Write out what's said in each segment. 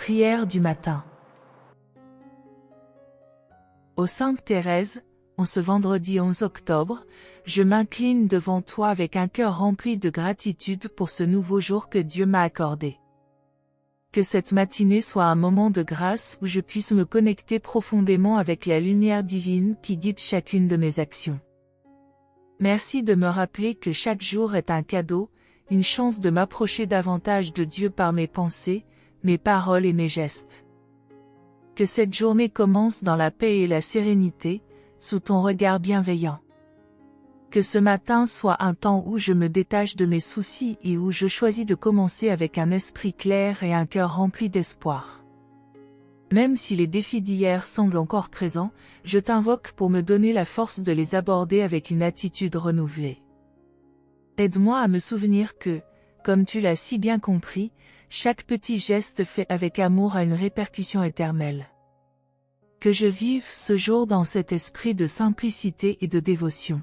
Prière du matin. Ô Sainte Thérèse, en ce vendredi 11 octobre, je m'incline devant toi avec un cœur rempli de gratitude pour ce nouveau jour que Dieu m'a accordé. Que cette matinée soit un moment de grâce où je puisse me connecter profondément avec la lumière divine qui guide chacune de mes actions. Merci de me rappeler que chaque jour est un cadeau, une chance de m'approcher davantage de Dieu par mes pensées, mes paroles et mes gestes. Que cette journée commence dans la paix et la sérénité, sous ton regard bienveillant. Que ce matin soit un temps où je me détache de mes soucis et où je choisis de commencer avec un esprit clair et un cœur rempli d'espoir. Même si les défis d'hier semblent encore présents, je t'invoque pour me donner la force de les aborder avec une attitude renouvelée. Aide-moi à me souvenir que, comme tu l'as si bien compris, chaque petit geste fait avec amour a une répercussion éternelle. Que je vive ce jour dans cet esprit de simplicité et de dévotion.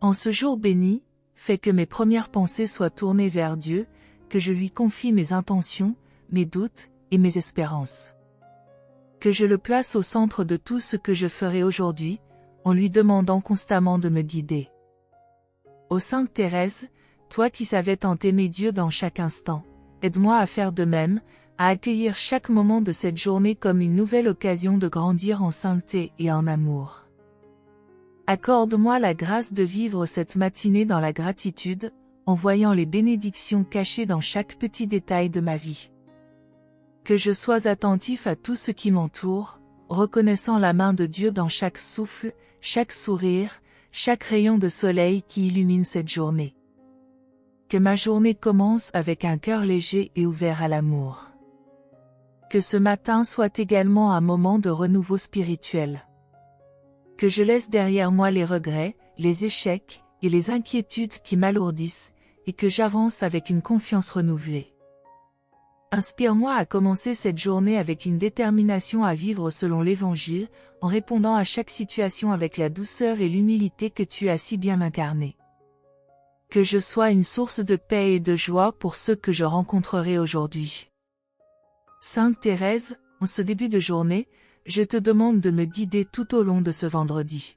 En ce jour béni, fais que mes premières pensées soient tournées vers Dieu, que je lui confie mes intentions, mes doutes et mes espérances. Que je le place au centre de tout ce que je ferai aujourd'hui, en lui demandant constamment de me guider. Ô Sainte Thérèse, toi qui savais tant aimer Dieu dans chaque instant, aide-moi à faire de même, à accueillir chaque moment de cette journée comme une nouvelle occasion de grandir en sainteté et en amour. Accorde-moi la grâce de vivre cette matinée dans la gratitude, en voyant les bénédictions cachées dans chaque petit détail de ma vie. Que je sois attentif à tout ce qui m'entoure, reconnaissant la main de Dieu dans chaque souffle, chaque sourire, chaque rayon de soleil qui illumine cette journée. Que ma journée commence avec un cœur léger et ouvert à l'amour. Que ce matin soit également un moment de renouveau spirituel. Que je laisse derrière moi les regrets, les échecs et les inquiétudes qui m'alourdissent, et que j'avance avec une confiance renouvelée. Inspire-moi à commencer cette journée avec une détermination à vivre selon l'Évangile, en répondant à chaque situation avec la douceur et l'humilité que tu as si bien incarnées. Que je sois une source de paix et de joie pour ceux que je rencontrerai aujourd'hui. Sainte Thérèse, en ce début de journée, je te demande de me guider tout au long de ce vendredi.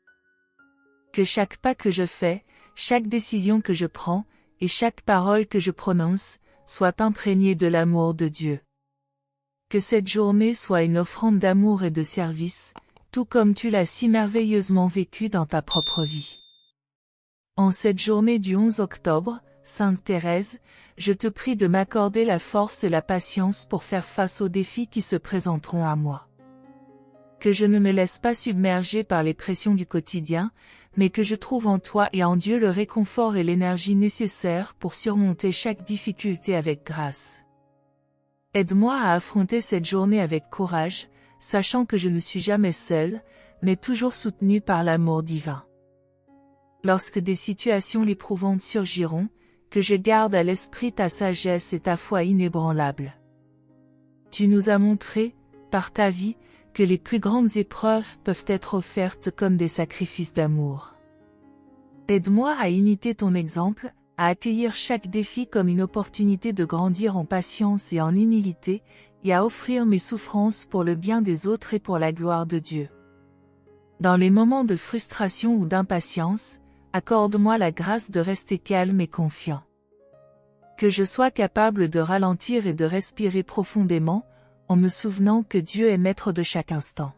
Que chaque pas que je fais, chaque décision que je prends, et chaque parole que je prononce, soit imprégnée de l'amour de Dieu. Que cette journée soit une offrande d'amour et de service, tout comme tu l'as si merveilleusement vécu dans ta propre vie. En cette journée du 11 octobre, Sainte Thérèse, je te prie de m'accorder la force et la patience pour faire face aux défis qui se présenteront à moi. Que je ne me laisse pas submerger par les pressions du quotidien, mais que je trouve en toi et en Dieu le réconfort et l'énergie nécessaires pour surmonter chaque difficulté avec grâce. Aide-moi à affronter cette journée avec courage, sachant que je ne suis jamais seule, mais toujours soutenue par l'amour divin. Lorsque des situations éprouvantes surgiront, que je garde à l'esprit ta sagesse et ta foi inébranlables. Tu nous as montré, par ta vie, que les plus grandes épreuves peuvent être offertes comme des sacrifices d'amour. Aide-moi à imiter ton exemple, à accueillir chaque défi comme une opportunité de grandir en patience et en humilité, et à offrir mes souffrances pour le bien des autres et pour la gloire de Dieu. Dans les moments de frustration ou d'impatience, accorde-moi la grâce de rester calme et confiant. Que je sois capable de ralentir et de respirer profondément, en me souvenant que Dieu est maître de chaque instant.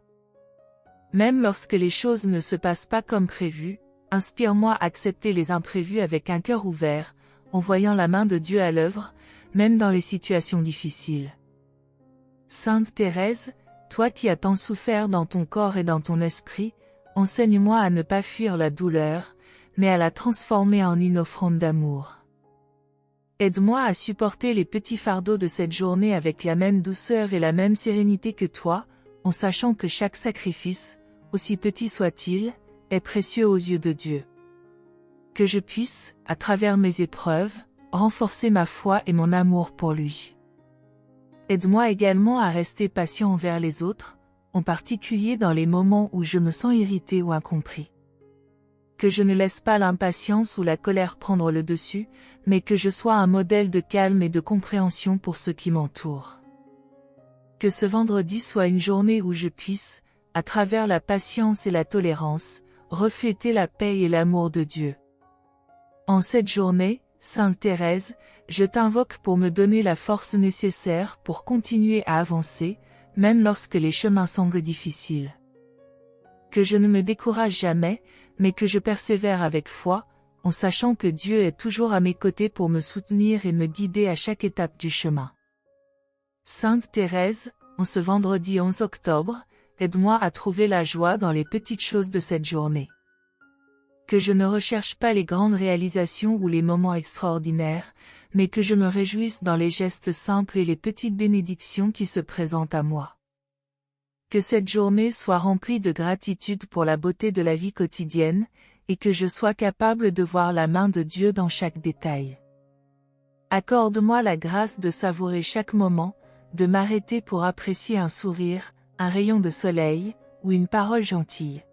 Même lorsque les choses ne se passent pas comme prévu, inspire-moi à accepter les imprévus avec un cœur ouvert, en voyant la main de Dieu à l'œuvre, même dans les situations difficiles. Sainte Thérèse, toi qui as tant souffert dans ton corps et dans ton esprit, enseigne-moi à ne pas fuir la douleur, mais à la transformer en une offrande d'amour. Aide-moi à supporter les petits fardeaux de cette journée avec la même douceur et la même sérénité que toi, en sachant que chaque sacrifice, aussi petit soit-il, est précieux aux yeux de Dieu. Que je puisse, à travers mes épreuves, renforcer ma foi et mon amour pour lui. Aide-moi également à rester patient envers les autres, en particulier dans les moments où je me sens irrité ou incompris. Que je ne laisse pas l'impatience ou la colère prendre le dessus, mais que je sois un modèle de calme et de compréhension pour ceux qui m'entourent. Que ce vendredi soit une journée où je puisse, à travers la patience et la tolérance, refléter la paix et l'amour de Dieu. En cette journée, Sainte Thérèse, je t'invoque pour me donner la force nécessaire pour continuer à avancer, même lorsque les chemins semblent difficiles. Que je ne me décourage jamais, mais que je persévère avec foi, en sachant que Dieu est toujours à mes côtés pour me soutenir et me guider à chaque étape du chemin. Sainte Thérèse, en ce vendredi 11 octobre, aide-moi à trouver la joie dans les petites choses de cette journée. Que je ne recherche pas les grandes réalisations ou les moments extraordinaires, mais que je me réjouisse dans les gestes simples et les petites bénédictions qui se présentent à moi. Que cette journée soit remplie de gratitude pour la beauté de la vie quotidienne, et que je sois capable de voir la main de Dieu dans chaque détail. Accorde-moi la grâce de savourer chaque moment, de m'arrêter pour apprécier un sourire, un rayon de soleil, ou une parole gentille.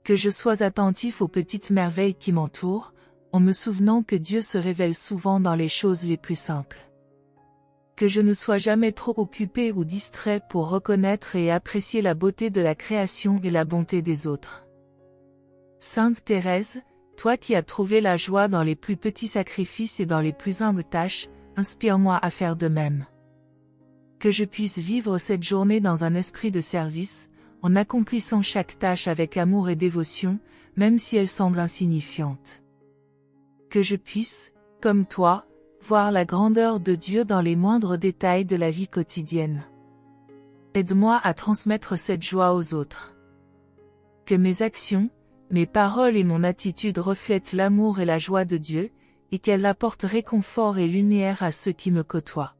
Que je sois attentif aux petites merveilles qui m'entourent, en me souvenant que Dieu se révèle souvent dans les choses les plus simples. Que je ne sois jamais trop occupé ou distrait pour reconnaître et apprécier la beauté de la création et la bonté des autres. Sainte Thérèse, toi qui as trouvé la joie dans les plus petits sacrifices et dans les plus humbles tâches, inspire-moi à faire de même. Que je puisse vivre cette journée dans un esprit de service, en accomplissant chaque tâche avec amour et dévotion, même si elle semble insignifiante. Que je puisse, comme toi, voir la grandeur de Dieu dans les moindres détails de la vie quotidienne. Aide-moi à transmettre cette joie aux autres. Que mes actions, mes paroles et mon attitude reflètent l'amour et la joie de Dieu, et qu'elles apportent réconfort et lumière à ceux qui me côtoient.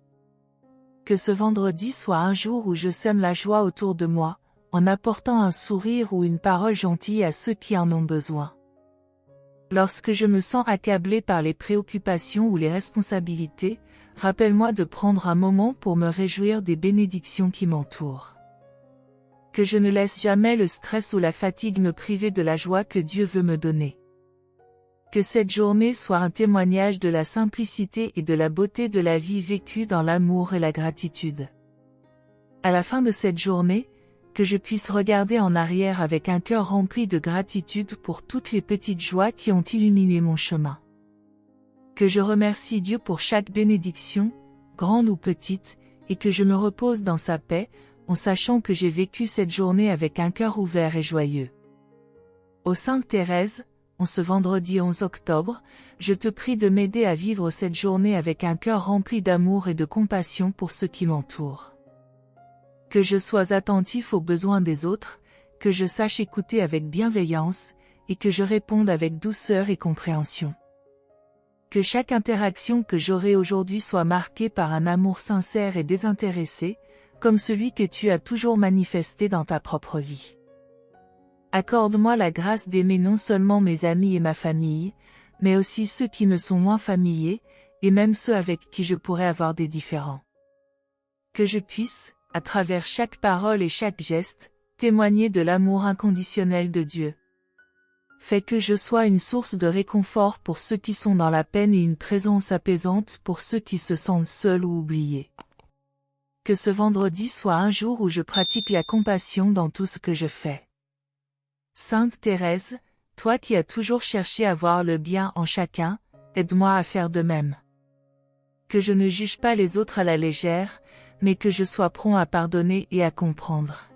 Que ce vendredi soit un jour où je sème la joie autour de moi, en apportant un sourire ou une parole gentille à ceux qui en ont besoin. Lorsque je me sens accablé par les préoccupations ou les responsabilités, rappelle-moi de prendre un moment pour me réjouir des bénédictions qui m'entourent. Que je ne laisse jamais le stress ou la fatigue me priver de la joie que Dieu veut me donner. Que cette journée soit un témoignage de la simplicité et de la beauté de la vie vécue dans l'amour et la gratitude. À la fin de cette journée, que je puisse regarder en arrière avec un cœur rempli de gratitude pour toutes les petites joies qui ont illuminé mon chemin. Que je remercie Dieu pour chaque bénédiction, grande ou petite, et que je me repose dans sa paix, en sachant que j'ai vécu cette journée avec un cœur ouvert et joyeux. Ô Sainte Thérèse, en ce vendredi 11 octobre, je te prie de m'aider à vivre cette journée avec un cœur rempli d'amour et de compassion pour ceux qui m'entourent. Que je sois attentif aux besoins des autres, que je sache écouter avec bienveillance, et que je réponde avec douceur et compréhension. Que chaque interaction que j'aurai aujourd'hui soit marquée par un amour sincère et désintéressé, comme celui que tu as toujours manifesté dans ta propre vie. Accorde-moi la grâce d'aimer non seulement mes amis et ma famille, mais aussi ceux qui me sont moins familiers, et même ceux avec qui je pourrais avoir des différends. Que je puisse, à travers chaque parole et chaque geste, témoigner de l'amour inconditionnel de Dieu. Fais que je sois une source de réconfort pour ceux qui sont dans la peine et une présence apaisante pour ceux qui se sentent seuls ou oubliés. Que ce vendredi soit un jour où je pratique la compassion dans tout ce que je fais. Sainte Thérèse, toi qui as toujours cherché à voir le bien en chacun, aide-moi à faire de même. Que je ne juge pas les autres à la légère, mais que je sois prompt à pardonner et à comprendre.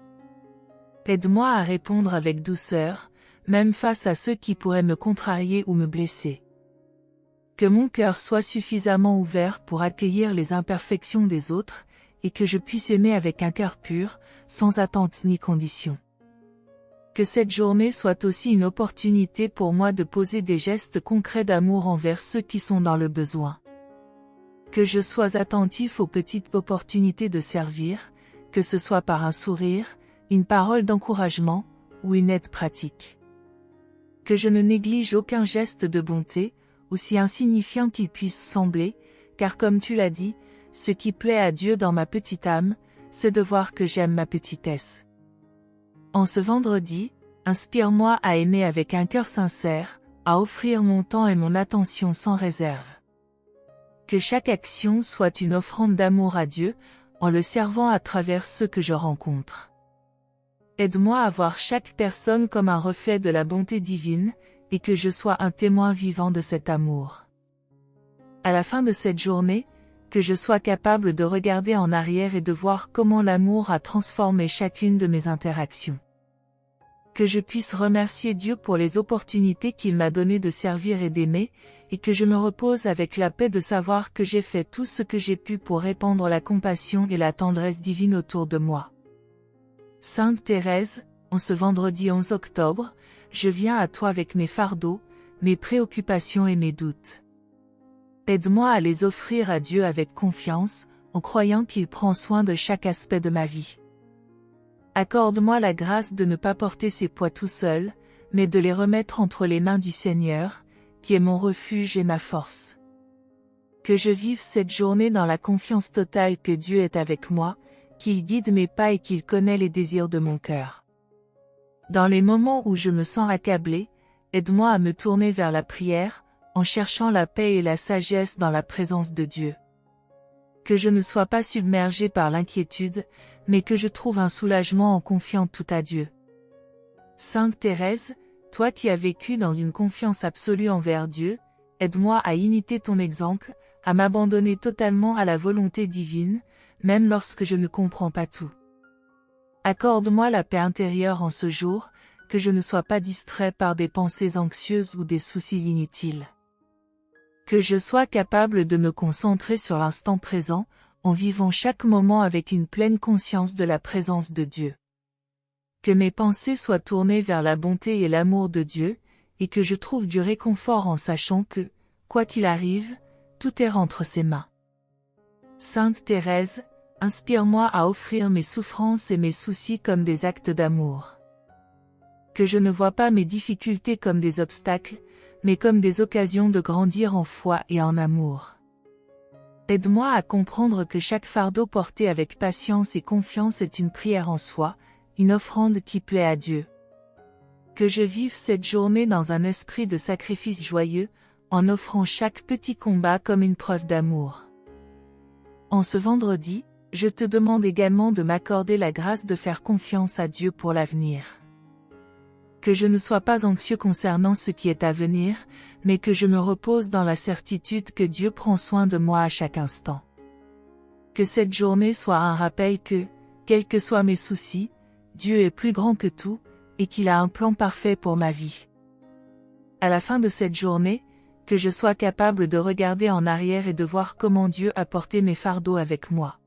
Aide-moi à répondre avec douceur, même face à ceux qui pourraient me contrarier ou me blesser. Que mon cœur soit suffisamment ouvert pour accueillir les imperfections des autres, et que je puisse aimer avec un cœur pur, sans attente ni condition. Que cette journée soit aussi une opportunité pour moi de poser des gestes concrets d'amour envers ceux qui sont dans le besoin. Que je sois attentif aux petites opportunités de servir, que ce soit par un sourire, une parole d'encouragement, ou une aide pratique. Que je ne néglige aucun geste de bonté, aussi insignifiant qu'il puisse sembler, car comme tu l'as dit, ce qui plaît à Dieu dans ma petite âme, c'est de voir que j'aime ma petitesse. En ce vendredi, inspire-moi à aimer avec un cœur sincère, à offrir mon temps et mon attention sans réserve. Que chaque action soit une offrande d'amour à Dieu, en le servant à travers ceux que je rencontre. Aide-moi à voir chaque personne comme un reflet de la bonté divine, et que je sois un témoin vivant de cet amour. À la fin de cette journée, que je sois capable de regarder en arrière et de voir comment l'amour a transformé chacune de mes interactions. Que je puisse remercier Dieu pour les opportunités qu'il m'a données de servir et d'aimer, et que je me repose avec la paix de savoir que j'ai fait tout ce que j'ai pu pour répandre la compassion et la tendresse divine autour de moi. Sainte Thérèse, en ce vendredi 11 octobre, je viens à toi avec mes fardeaux, mes préoccupations et mes doutes. Aide-moi à les offrir à Dieu avec confiance, en croyant qu'il prend soin de chaque aspect de ma vie. Accorde-moi la grâce de ne pas porter ces poids tout seul, mais de les remettre entre les mains du Seigneur, qui est mon refuge et ma force. Que je vive cette journée dans la confiance totale que Dieu est avec moi, qu'il guide mes pas et qu'il connaît les désirs de mon cœur. Dans les moments où je me sens accablé, aide-moi à me tourner vers la prière, en cherchant la paix et la sagesse dans la présence de Dieu. Que je ne sois pas submergé par l'inquiétude, mais que je trouve un soulagement en confiant tout à Dieu. Sainte Thérèse, toi qui as vécu dans une confiance absolue envers Dieu, aide-moi à imiter ton exemple, à m'abandonner totalement à la volonté divine, même lorsque je ne comprends pas tout. Accorde-moi la paix intérieure en ce jour, que je ne sois pas distrait par des pensées anxieuses ou des soucis inutiles. Que je sois capable de me concentrer sur l'instant présent, en vivant chaque moment avec une pleine conscience de la présence de Dieu. Que mes pensées soient tournées vers la bonté et l'amour de Dieu, et que je trouve du réconfort en sachant que, quoi qu'il arrive, tout est entre ses mains. Sainte Thérèse, inspire-moi à offrir mes souffrances et mes soucis comme des actes d'amour. Que je ne vois pas mes difficultés comme des obstacles, mais comme des occasions de grandir en foi et en amour. Aide-moi à comprendre que chaque fardeau porté avec patience et confiance est une prière en soi, une offrande qui plaît à Dieu. Que je vive cette journée dans un esprit de sacrifice joyeux, en offrant chaque petit combat comme une preuve d'amour. En ce vendredi, je te demande également de m'accorder la grâce de faire confiance à Dieu pour l'avenir. Que je ne sois pas anxieux concernant ce qui est à venir, mais que je me repose dans la certitude que Dieu prend soin de moi à chaque instant. Que cette journée soit un rappel que, quels que soient mes soucis, Dieu est plus grand que tout, et qu'il a un plan parfait pour ma vie. À la fin de cette journée, que je sois capable de regarder en arrière et de voir comment Dieu a porté mes fardeaux avec moi.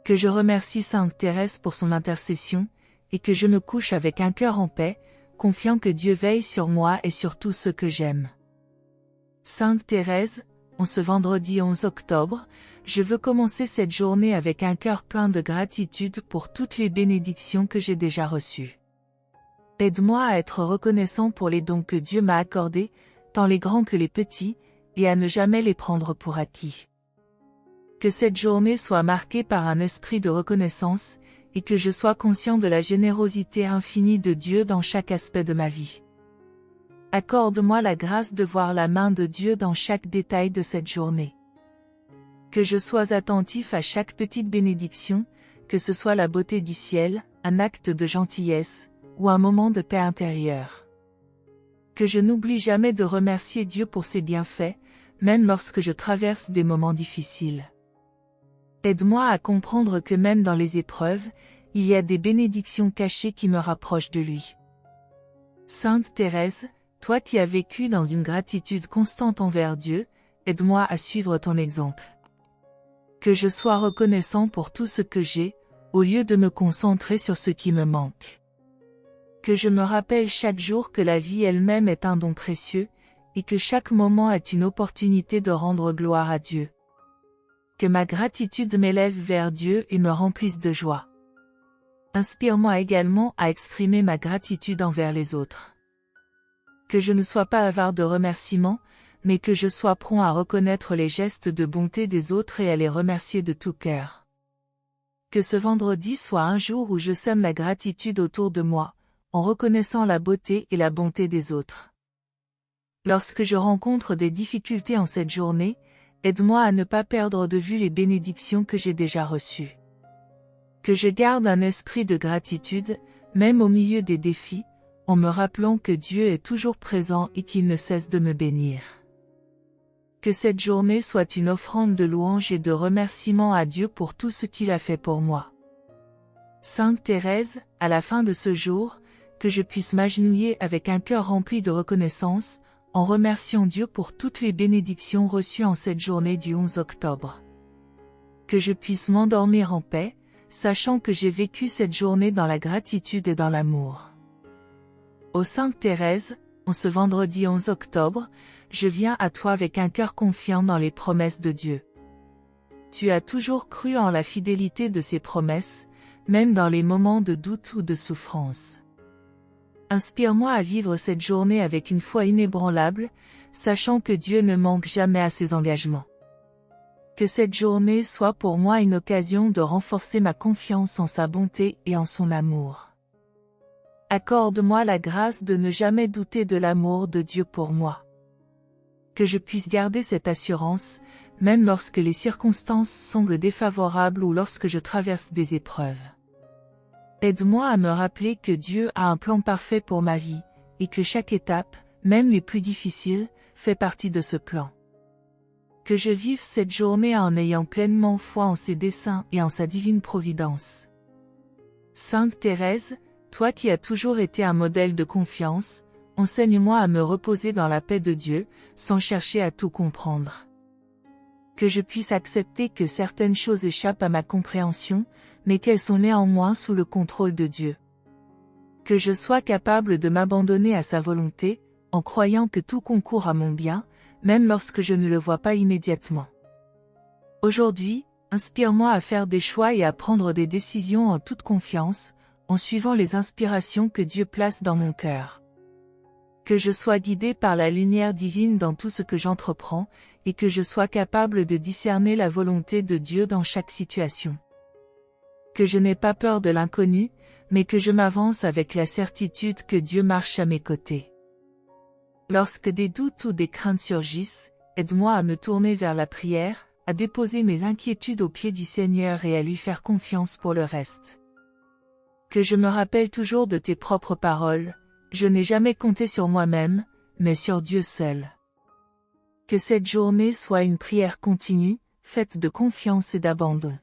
Que je remercie Sainte Thérèse pour son intercession, et que je me couche avec un cœur en paix, confiant que Dieu veille sur moi et sur tout ce que j'aime. Sainte Thérèse, en ce vendredi 11 octobre, je veux commencer cette journée avec un cœur plein de gratitude pour toutes les bénédictions que j'ai déjà reçues. Aide-moi à être reconnaissant pour les dons que Dieu m'a accordés, tant les grands que les petits, et à ne jamais les prendre pour acquis. Que cette journée soit marquée par un esprit de reconnaissance, et que je sois conscient de la générosité infinie de Dieu dans chaque aspect de ma vie. Accorde-moi la grâce de voir la main de Dieu dans chaque détail de cette journée. Que je sois attentif à chaque petite bénédiction, que ce soit la beauté du ciel, un acte de gentillesse, ou un moment de paix intérieure. Que je n'oublie jamais de remercier Dieu pour ses bienfaits, même lorsque je traverse des moments difficiles. Aide-moi à comprendre que même dans les épreuves, il y a des bénédictions cachées qui me rapprochent de lui. Sainte Thérèse, toi qui as vécu dans une gratitude constante envers Dieu, aide-moi à suivre ton exemple. Que je sois reconnaissant pour tout ce que j'ai, au lieu de me concentrer sur ce qui me manque. Que je me rappelle chaque jour que la vie elle-même est un don précieux, et que chaque moment est une opportunité de rendre gloire à Dieu. Que ma gratitude m'élève vers Dieu et me remplisse de joie. Inspire-moi également à exprimer ma gratitude envers les autres. Que je ne sois pas avare de remerciements, mais que je sois prompt à reconnaître les gestes de bonté des autres et à les remercier de tout cœur. Que ce vendredi soit un jour où je sème la gratitude autour de moi, en reconnaissant la beauté et la bonté des autres. Lorsque je rencontre des difficultés en cette journée, Aide-moi à ne pas perdre de vue les bénédictions que j'ai déjà reçues. Que je garde un esprit de gratitude, même au milieu des défis, en me rappelant que Dieu est toujours présent et qu'il ne cesse de me bénir. Que cette journée soit une offrande de louange et de remerciement à Dieu pour tout ce qu'il a fait pour moi. Sainte Thérèse, à la fin de ce jour, que je puisse m'agenouiller avec un cœur rempli de reconnaissance, en remerciant Dieu pour toutes les bénédictions reçues en cette journée du 11 octobre. Que je puisse m'endormir en paix, sachant que j'ai vécu cette journée dans la gratitude et dans l'amour. Ô Sainte Thérèse, en ce vendredi 11 octobre, je viens à toi avec un cœur confiant dans les promesses de Dieu. Tu as toujours cru en la fidélité de ses promesses, même dans les moments de doute ou de souffrance. Inspire-moi à vivre cette journée avec une foi inébranlable, sachant que Dieu ne manque jamais à ses engagements. Que cette journée soit pour moi une occasion de renforcer ma confiance en sa bonté et en son amour. Accorde-moi la grâce de ne jamais douter de l'amour de Dieu pour moi. Que je puisse garder cette assurance, même lorsque les circonstances semblent défavorables ou lorsque je traverse des épreuves. Aide-moi à me rappeler que Dieu a un plan parfait pour ma vie, et que chaque étape, même les plus difficiles, fait partie de ce plan. Que je vive cette journée en ayant pleinement foi en ses desseins et en sa divine providence. Sainte Thérèse, toi qui as toujours été un modèle de confiance, enseigne-moi à me reposer dans la paix de Dieu, sans chercher à tout comprendre. Que je puisse accepter que certaines choses échappent à ma compréhension, mais qu'elles sont néanmoins sous le contrôle de Dieu. Que je sois capable de m'abandonner à sa volonté, en croyant que tout concourt à mon bien, même lorsque je ne le vois pas immédiatement. Aujourd'hui, inspire-moi à faire des choix et à prendre des décisions en toute confiance, en suivant les inspirations que Dieu place dans mon cœur. Que je sois guidé par la lumière divine dans tout ce que j'entreprends, et que je sois capable de discerner la volonté de Dieu dans chaque situation. Que je n'ai pas peur de l'inconnu, mais que je m'avance avec la certitude que Dieu marche à mes côtés. Lorsque des doutes ou des craintes surgissent, aide-moi à me tourner vers la prière, à déposer mes inquiétudes aux pieds du Seigneur et à lui faire confiance pour le reste. Que je me rappelle toujours de tes propres paroles, je n'ai jamais compté sur moi-même, mais sur Dieu seul. Que cette journée soit une prière continue, faite de confiance et d'abandon.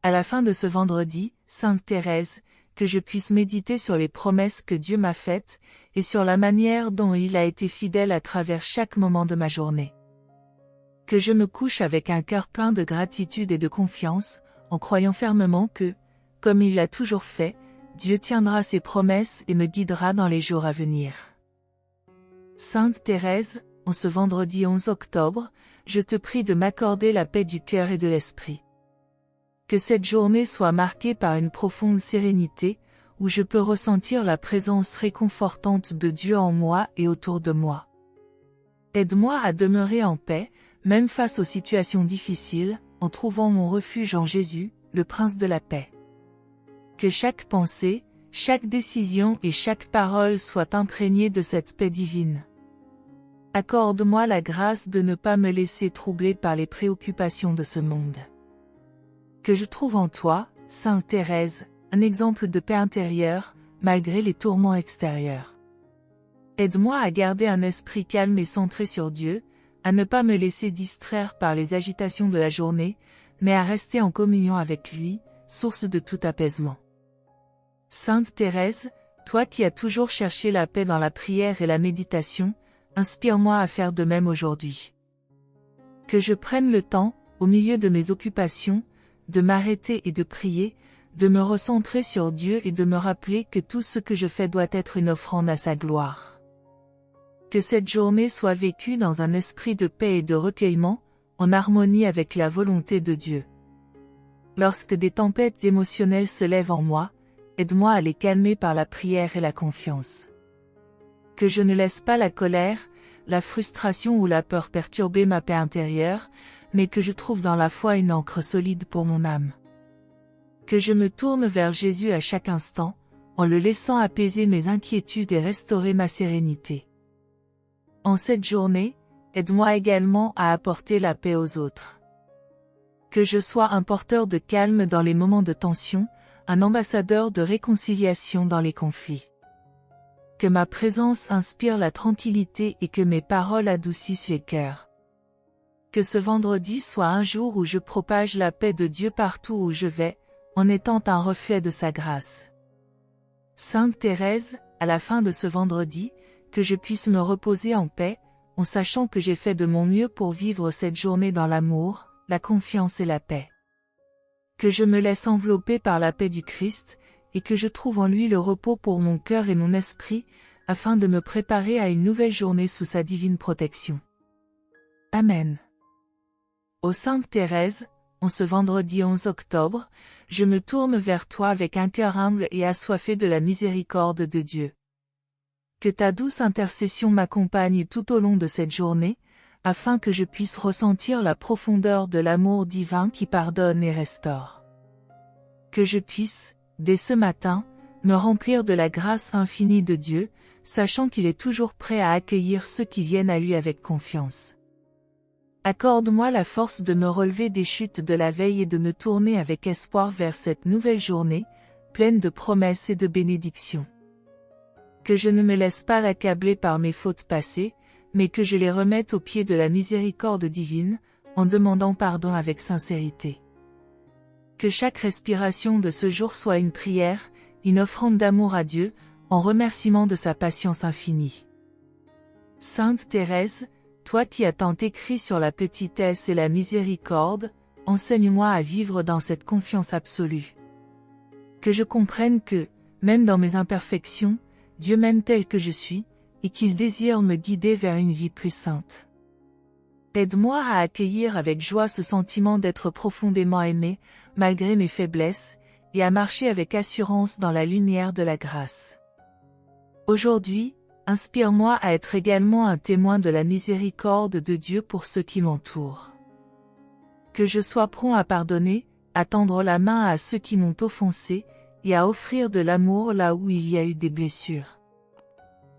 À la fin de ce vendredi, Sainte Thérèse, que je puisse méditer sur les promesses que Dieu m'a faites, et sur la manière dont il a été fidèle à travers chaque moment de ma journée. Que je me couche avec un cœur plein de gratitude et de confiance, en croyant fermement que, comme il l'a toujours fait, Dieu tiendra ses promesses et me guidera dans les jours à venir. Sainte Thérèse, en ce vendredi 11 octobre, je te prie de m'accorder la paix du cœur et de l'esprit. Que cette journée soit marquée par une profonde sérénité, où je peux ressentir la présence réconfortante de Dieu en moi et autour de moi. Aide-moi à demeurer en paix, même face aux situations difficiles, en trouvant mon refuge en Jésus, le Prince de la paix. Que chaque pensée, chaque décision et chaque parole soient imprégnées de cette paix divine. Accorde-moi la grâce de ne pas me laisser troubler par les préoccupations de ce monde. Que je trouve en toi, Sainte Thérèse, un exemple de paix intérieure, malgré les tourments extérieurs. Aide-moi à garder un esprit calme et centré sur Dieu, à ne pas me laisser distraire par les agitations de la journée, mais à rester en communion avec lui, source de tout apaisement. Sainte Thérèse, toi qui as toujours cherché la paix dans la prière et la méditation, inspire-moi à faire de même aujourd'hui. Que je prenne le temps, au milieu de mes occupations, de m'arrêter et de prier, de me recentrer sur Dieu et de me rappeler que tout ce que je fais doit être une offrande à sa gloire. Que cette journée soit vécue dans un esprit de paix et de recueillement, en harmonie avec la volonté de Dieu. Lorsque des tempêtes émotionnelles se lèvent en moi, aide-moi à les calmer par la prière et la confiance. Que je ne laisse pas la colère, la frustration ou la peur perturber ma paix intérieure, mais que je trouve dans la foi une ancre solide pour mon âme. Que je me tourne vers Jésus à chaque instant, en le laissant apaiser mes inquiétudes et restaurer ma sérénité. En cette journée, aide-moi également à apporter la paix aux autres. Que je sois un porteur de calme dans les moments de tension, un ambassadeur de réconciliation dans les conflits. Que ma présence inspire la tranquillité et que mes paroles adoucissent les cœurs. Que ce vendredi soit un jour où je propage la paix de Dieu partout où je vais, en étant un reflet de sa grâce. Sainte Thérèse, à la fin de ce vendredi, que je puisse me reposer en paix, en sachant que j'ai fait de mon mieux pour vivre cette journée dans l'amour, la confiance et la paix. Que je me laisse envelopper par la paix du Christ, et que je trouve en lui le repos pour mon cœur et mon esprit, afin de me préparer à une nouvelle journée sous sa divine protection. Amen. Ô Sainte Thérèse, en ce vendredi 11 octobre, je me tourne vers toi avec un cœur humble et assoiffé de la miséricorde de Dieu. Que ta douce intercession m'accompagne tout au long de cette journée, afin que je puisse ressentir la profondeur de l'amour divin qui pardonne et restaure. Que je puisse, dès ce matin, me remplir de la grâce infinie de Dieu, sachant qu'il est toujours prêt à accueillir ceux qui viennent à lui avec confiance. Accorde-moi la force de me relever des chutes de la veille et de me tourner avec espoir vers cette nouvelle journée, pleine de promesses et de bénédictions. Que je ne me laisse pas accabler par mes fautes passées, mais que je les remette aux pieds de la miséricorde divine, en demandant pardon avec sincérité. Que chaque respiration de ce jour soit une prière, une offrande d'amour à Dieu, en remerciement de sa patience infinie. Sainte Thérèse, toi qui as tant écrit sur la petitesse et la miséricorde, enseigne-moi à vivre dans cette confiance absolue. Que je comprenne que, même dans mes imperfections, Dieu m'aime tel que je suis, et qu'il désire me guider vers une vie plus sainte. Aide-moi à accueillir avec joie ce sentiment d'être profondément aimé, malgré mes faiblesses, et à marcher avec assurance dans la lumière de la grâce. Aujourd'hui, inspire-moi à être également un témoin de la miséricorde de Dieu pour ceux qui m'entourent. Que je sois prompt à pardonner, à tendre la main à ceux qui m'ont offensé, et à offrir de l'amour là où il y a eu des blessures.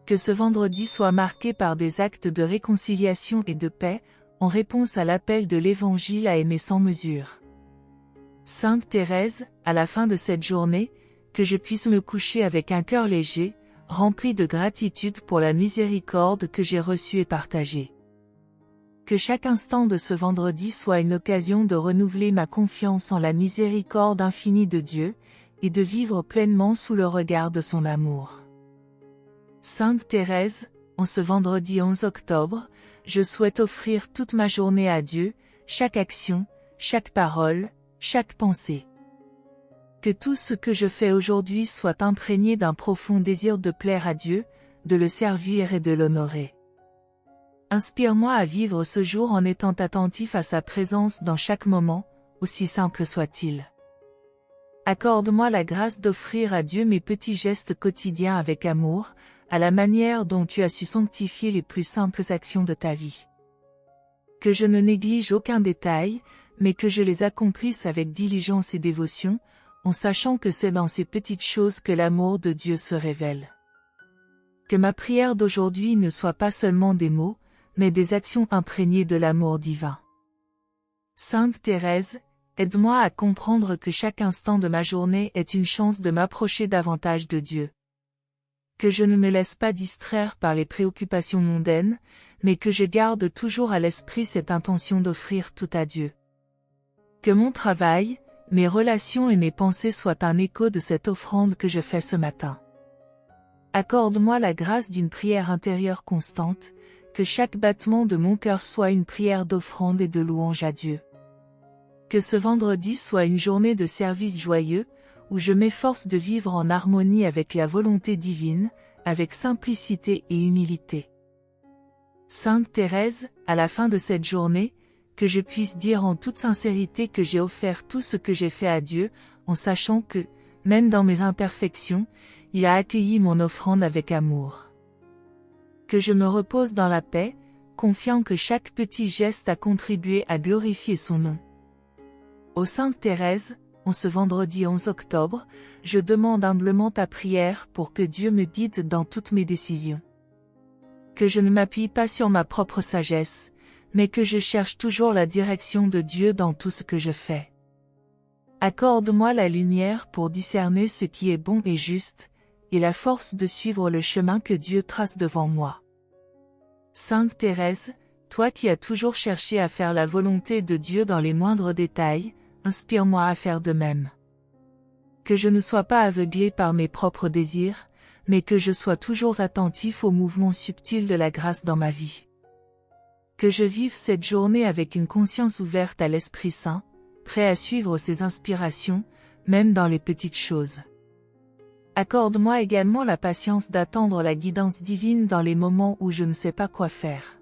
Que ce vendredi soit marqué par des actes de réconciliation et de paix, en réponse à l'appel de l'Évangile à aimer sans mesure. Sainte Thérèse, à la fin de cette journée, que je puisse me coucher avec un cœur léger, rempli de gratitude pour la miséricorde que j'ai reçue et partagée. Que chaque instant de ce vendredi soit une occasion de renouveler ma confiance en la miséricorde infinie de Dieu, et de vivre pleinement sous le regard de son amour. Sainte Thérèse, en ce vendredi 11 octobre, je souhaite offrir toute ma journée à Dieu, chaque action, chaque parole, chaque pensée. Que tout ce que je fais aujourd'hui soit imprégné d'un profond désir de plaire à Dieu, de le servir et de l'honorer. Inspire-moi à vivre ce jour en étant attentif à sa présence dans chaque moment, aussi simple soit-il. Accorde-moi la grâce d'offrir à Dieu mes petits gestes quotidiens avec amour, à la manière dont tu as su sanctifier les plus simples actions de ta vie. Que je ne néglige aucun détail, mais que je les accomplisse avec diligence et dévotion, en sachant que c'est dans ces petites choses que l'amour de Dieu se révèle. Que ma prière d'aujourd'hui ne soit pas seulement des mots, mais des actions imprégnées de l'amour divin. Sainte Thérèse, aide-moi à comprendre que chaque instant de ma journée est une chance de m'approcher davantage de Dieu. Que je ne me laisse pas distraire par les préoccupations mondaines, mais que je garde toujours à l'esprit cette intention d'offrir tout à Dieu. Que mon travail, mes relations et mes pensées soient un écho de cette offrande que je fais ce matin. Accorde-moi la grâce d'une prière intérieure constante, que chaque battement de mon cœur soit une prière d'offrande et de louange à Dieu. Que ce vendredi soit une journée de service joyeux, où je m'efforce de vivre en harmonie avec la volonté divine, avec simplicité et humilité. Sainte Thérèse, à la fin de cette journée, que je puisse dire en toute sincérité que j'ai offert tout ce que j'ai fait à Dieu, en sachant que, même dans mes imperfections, il a accueilli mon offrande avec amour. Que je me repose dans la paix, confiant que chaque petit geste a contribué à glorifier son nom. Ô Sainte Thérèse, en ce vendredi 11 octobre, je demande humblement ta prière pour que Dieu me guide dans toutes mes décisions. Que je ne m'appuie pas sur ma propre sagesse, mais que je cherche toujours la direction de Dieu dans tout ce que je fais. Accorde-moi la lumière pour discerner ce qui est bon et juste, et la force de suivre le chemin que Dieu trace devant moi. Sainte Thérèse, toi qui as toujours cherché à faire la volonté de Dieu dans les moindres détails, inspire-moi à faire de même. Que je ne sois pas aveuglé par mes propres désirs, mais que je sois toujours attentif aux mouvements subtils de la grâce dans ma vie. Que je vive cette journée avec une conscience ouverte à l'Esprit Saint, prêt à suivre ses inspirations, même dans les petites choses. Accorde-moi également la patience d'attendre la guidance divine dans les moments où je ne sais pas quoi faire.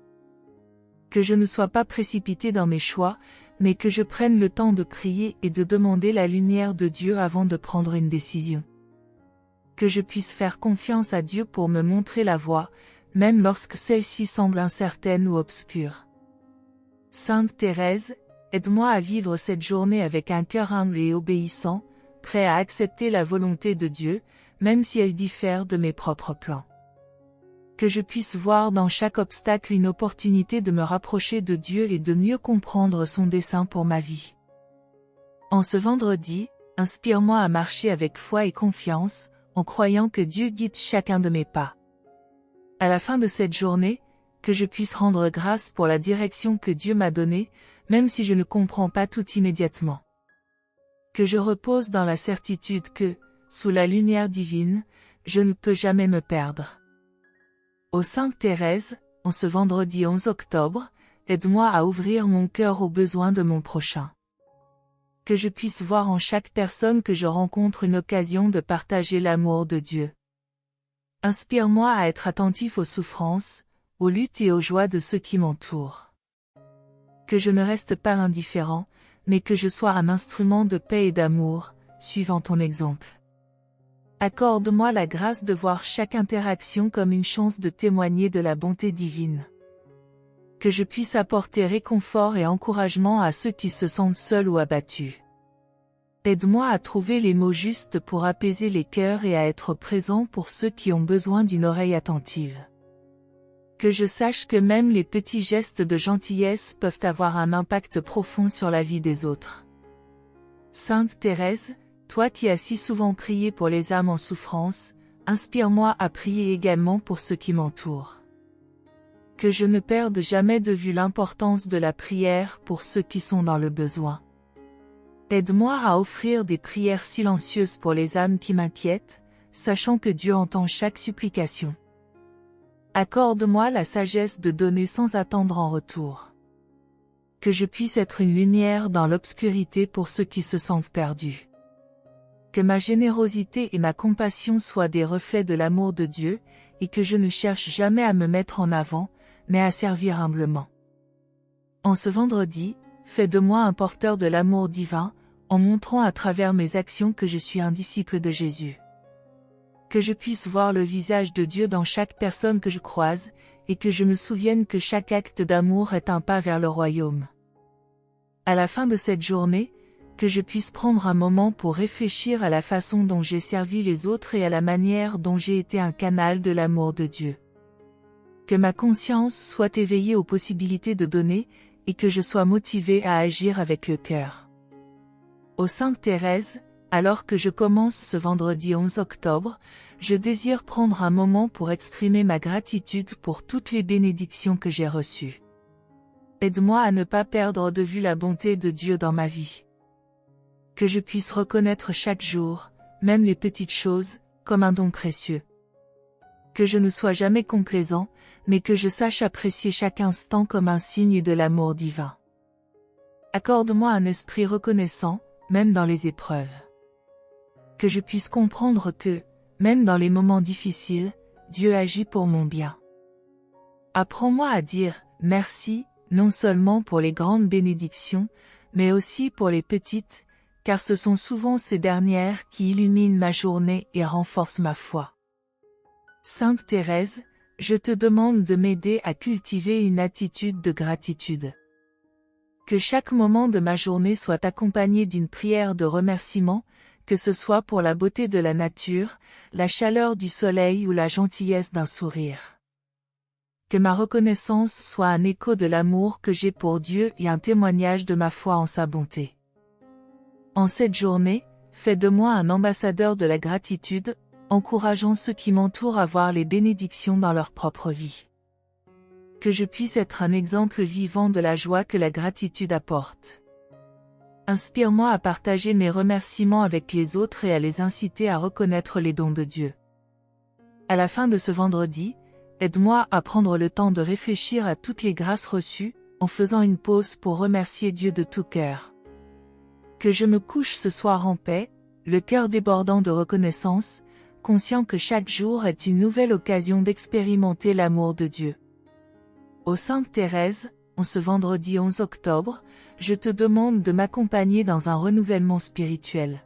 Que je ne sois pas précipité dans mes choix, mais que je prenne le temps de prier et de demander la lumière de Dieu avant de prendre une décision. Que je puisse faire confiance à Dieu pour me montrer la voie, même lorsque celle-ci semble incertaine ou obscure. Sainte Thérèse, aide-moi à vivre cette journée avec un cœur humble et obéissant, prêt à accepter la volonté de Dieu, même si elle diffère de mes propres plans. Que je puisse voir dans chaque obstacle une opportunité de me rapprocher de Dieu et de mieux comprendre son dessein pour ma vie. En ce vendredi, inspire-moi à marcher avec foi et confiance, en croyant que Dieu guide chacun de mes pas. À la fin de cette journée, que je puisse rendre grâce pour la direction que Dieu m'a donnée, même si je ne comprends pas tout immédiatement. Que je repose dans la certitude que, sous la lumière divine, je ne peux jamais me perdre. Ô Sainte Thérèse, en ce vendredi 11 octobre, aide-moi à ouvrir mon cœur aux besoins de mon prochain. Que je puisse voir en chaque personne que je rencontre une occasion de partager l'amour de Dieu. Inspire-moi à être attentif aux souffrances, aux luttes et aux joies de ceux qui m'entourent. Que je ne reste pas indifférent, mais que je sois un instrument de paix et d'amour, suivant ton exemple. Accorde-moi la grâce de voir chaque interaction comme une chance de témoigner de la bonté divine. Que je puisse apporter réconfort et encouragement à ceux qui se sentent seuls ou abattus. Aide-moi à trouver les mots justes pour apaiser les cœurs et à être présent pour ceux qui ont besoin d'une oreille attentive. Que je sache que même les petits gestes de gentillesse peuvent avoir un impact profond sur la vie des autres. Sainte Thérèse, toi qui as si souvent prié pour les âmes en souffrance, inspire-moi à prier également pour ceux qui m'entourent. Que je ne perde jamais de vue l'importance de la prière pour ceux qui sont dans le besoin. Aide-moi à offrir des prières silencieuses pour les âmes qui m'inquiètent, sachant que Dieu entend chaque supplication. Accorde-moi la sagesse de donner sans attendre en retour. Que je puisse être une lumière dans l'obscurité pour ceux qui se sentent perdus. Que ma générosité et ma compassion soient des reflets de l'amour de Dieu, et que je ne cherche jamais à me mettre en avant, mais à servir humblement. En ce vendredi, fais de moi un porteur de l'amour divin, en montrant à travers mes actions que je suis un disciple de Jésus. Que je puisse voir le visage de Dieu dans chaque personne que je croise, et que je me souvienne que chaque acte d'amour est un pas vers le royaume. À la fin de cette journée, que je puisse prendre un moment pour réfléchir à la façon dont j'ai servi les autres et à la manière dont j'ai été un canal de l'amour de Dieu. Que ma conscience soit éveillée aux possibilités de donner, et que je sois motivé à agir avec le cœur. Ô Sainte Thérèse, alors que je commence ce vendredi 11 octobre, je désire prendre un moment pour exprimer ma gratitude pour toutes les bénédictions que j'ai reçues. Aide-moi à ne pas perdre de vue la bonté de Dieu dans ma vie. Que je puisse reconnaître chaque jour, même les petites choses, comme un don précieux. Que je ne sois jamais complaisant, mais que je sache apprécier chaque instant comme un signe de l'amour divin. Accorde-moi un esprit reconnaissant, même dans les épreuves. Que je puisse comprendre que, même dans les moments difficiles, Dieu agit pour mon bien. Apprends-moi à dire « merci », non seulement pour les grandes bénédictions, mais aussi pour les petites, car ce sont souvent ces dernières qui illuminent ma journée et renforcent ma foi. Sainte Thérèse, je te demande de m'aider à cultiver une attitude de gratitude. Que chaque moment de ma journée soit accompagné d'une prière de remerciement, que ce soit pour la beauté de la nature, la chaleur du soleil ou la gentillesse d'un sourire. Que ma reconnaissance soit un écho de l'amour que j'ai pour Dieu et un témoignage de ma foi en sa bonté. En cette journée, fais de moi un ambassadeur de la gratitude, encourageant ceux qui m'entourent à voir les bénédictions dans leur propre vie. Que je puisse être un exemple vivant de la joie que la gratitude apporte. Inspire-moi à partager mes remerciements avec les autres et à les inciter à reconnaître les dons de Dieu. À la fin de ce vendredi, aide-moi à prendre le temps de réfléchir à toutes les grâces reçues, en faisant une pause pour remercier Dieu de tout cœur. Que je me couche ce soir en paix, le cœur débordant de reconnaissance, conscient que chaque jour est une nouvelle occasion d'expérimenter l'amour de Dieu. Ô Sainte Thérèse, en ce vendredi 11 octobre, je te demande de m'accompagner dans un renouvellement spirituel.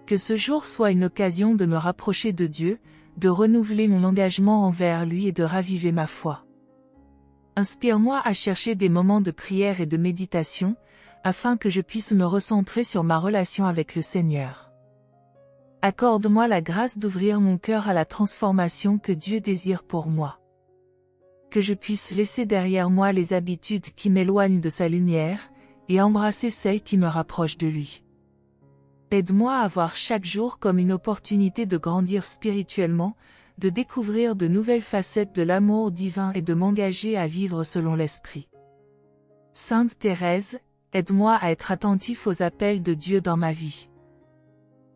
Que ce jour soit une occasion de me rapprocher de Dieu, de renouveler mon engagement envers lui et de raviver ma foi. Inspire-moi à chercher des moments de prière et de méditation, afin que je puisse me recentrer sur ma relation avec le Seigneur. Accorde-moi la grâce d'ouvrir mon cœur à la transformation que Dieu désire pour moi. Que je puisse laisser derrière moi les habitudes qui m'éloignent de sa lumière, et embrasser celles qui me rapprochent de lui. Aide-moi à voir chaque jour comme une opportunité de grandir spirituellement, de découvrir de nouvelles facettes de l'amour divin et de m'engager à vivre selon l'Esprit. Sainte Thérèse, aide-moi à être attentif aux appels de Dieu dans ma vie.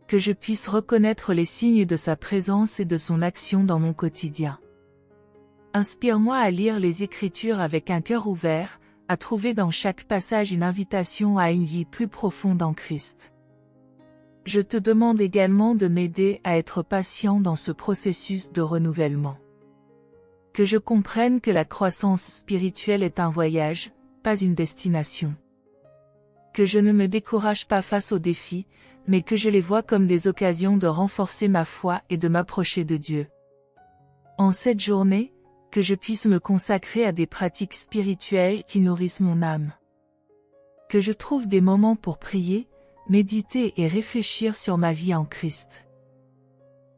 Que je puisse reconnaître les signes de sa présence et de son action dans mon quotidien. Inspire-moi à lire les Écritures avec un cœur ouvert, à trouver dans chaque passage une invitation à une vie plus profonde en Christ. Je te demande également de m'aider à être patient dans ce processus de renouvellement. Que je comprenne que la croissance spirituelle est un voyage, pas une destination. Que je ne me décourage pas face aux défis, mais que je les vois comme des occasions de renforcer ma foi et de m'approcher de Dieu. En cette journée, que je puisse me consacrer à des pratiques spirituelles qui nourrissent mon âme. Que je trouve des moments pour prier, méditer et réfléchir sur ma vie en Christ.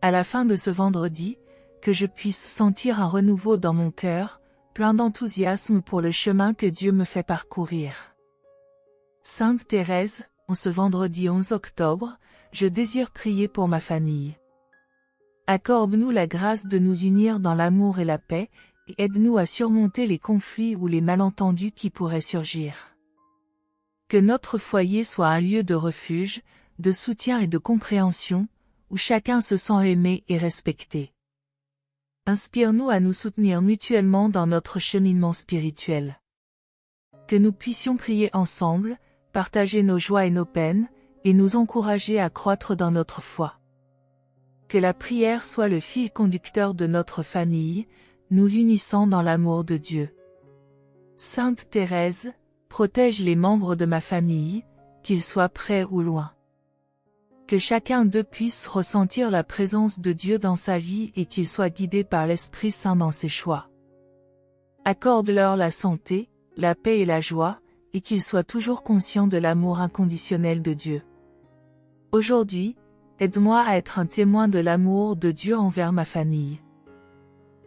À la fin de ce vendredi, que je puisse sentir un renouveau dans mon cœur, plein d'enthousiasme pour le chemin que Dieu me fait parcourir. Sainte Thérèse, en ce vendredi 11 octobre, je désire prier pour ma famille. Accorde-nous la grâce de nous unir dans l'amour et la paix, et aide-nous à surmonter les conflits ou les malentendus qui pourraient surgir. Que notre foyer soit un lieu de refuge, de soutien et de compréhension, où chacun se sent aimé et respecté. Inspire-nous à nous soutenir mutuellement dans notre cheminement spirituel. Que nous puissions prier ensemble, partager nos joies et nos peines, et nous encourager à croître dans notre foi. Que la prière soit le fil conducteur de notre famille, nous unissant dans l'amour de Dieu. Sainte Thérèse, protège les membres de ma famille, qu'ils soient près ou loin. Que chacun d'eux puisse ressentir la présence de Dieu dans sa vie et qu'il soit guidé par l'Esprit Saint dans ses choix. Accorde-leur la santé, la paix et la joie, et qu'ils soient toujours conscients de l'amour inconditionnel de Dieu. Aujourd'hui, aide-moi à être un témoin de l'amour de Dieu envers ma famille.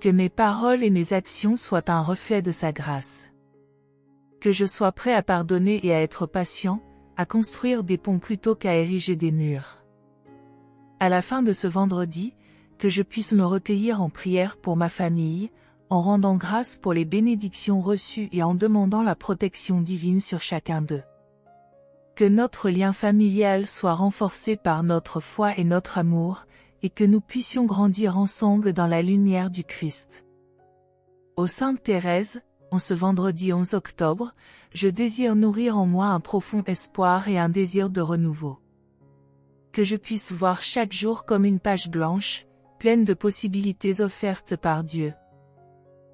Que mes paroles et mes actions soient un reflet de sa grâce. Que je sois prêt à pardonner et à être patient, à construire des ponts plutôt qu'à ériger des murs. À la fin de ce vendredi, que je puisse me recueillir en prière pour ma famille, en rendant grâce pour les bénédictions reçues et en demandant la protection divine sur chacun d'eux. Que notre lien familial soit renforcé par notre foi et notre amour, et que nous puissions grandir ensemble dans la lumière du Christ. Ô Sainte Thérèse, en ce vendredi 11 octobre, je désire nourrir en moi un profond espoir et un désir de renouveau. Que je puisse voir chaque jour comme une page blanche, pleine de possibilités offertes par Dieu.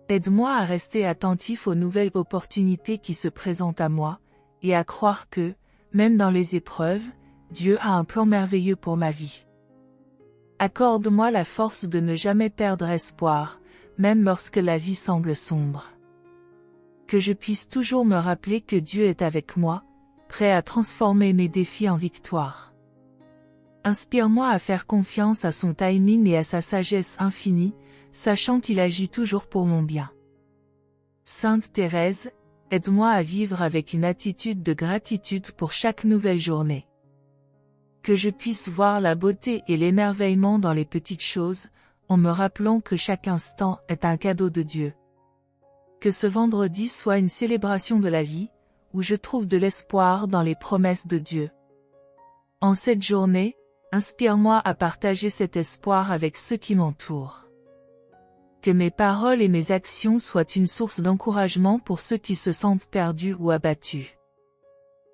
Aide-moi à rester attentif aux nouvelles opportunités qui se présentent à moi, et à croire que, même dans les épreuves, Dieu a un plan merveilleux pour ma vie. Accorde-moi la force de ne jamais perdre espoir, même lorsque la vie semble sombre. Que je puisse toujours me rappeler que Dieu est avec moi, prêt à transformer mes défis en victoire. Inspire-moi à faire confiance à son timing et à sa sagesse infinie, sachant qu'il agit toujours pour mon bien. Sainte Thérèse, aide-moi à vivre avec une attitude de gratitude pour chaque nouvelle journée. Que je puisse voir la beauté et l'émerveillement dans les petites choses, en me rappelant que chaque instant est un cadeau de Dieu. Que ce vendredi soit une célébration de la vie, où je trouve de l'espoir dans les promesses de Dieu. En cette journée, inspire-moi à partager cet espoir avec ceux qui m'entourent. Que mes paroles et mes actions soient une source d'encouragement pour ceux qui se sentent perdus ou abattus.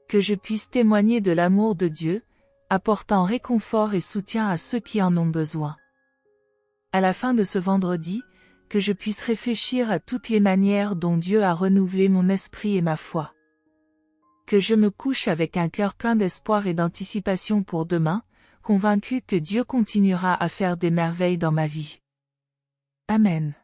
Que je puisse témoigner de l'amour de Dieu, apportant réconfort et soutien à ceux qui en ont besoin. À la fin de ce vendredi, que je puisse réfléchir à toutes les manières dont Dieu a renouvelé mon esprit et ma foi. Que je me couche avec un cœur plein d'espoir et d'anticipation pour demain, convaincu que Dieu continuera à faire des merveilles dans ma vie. Amen.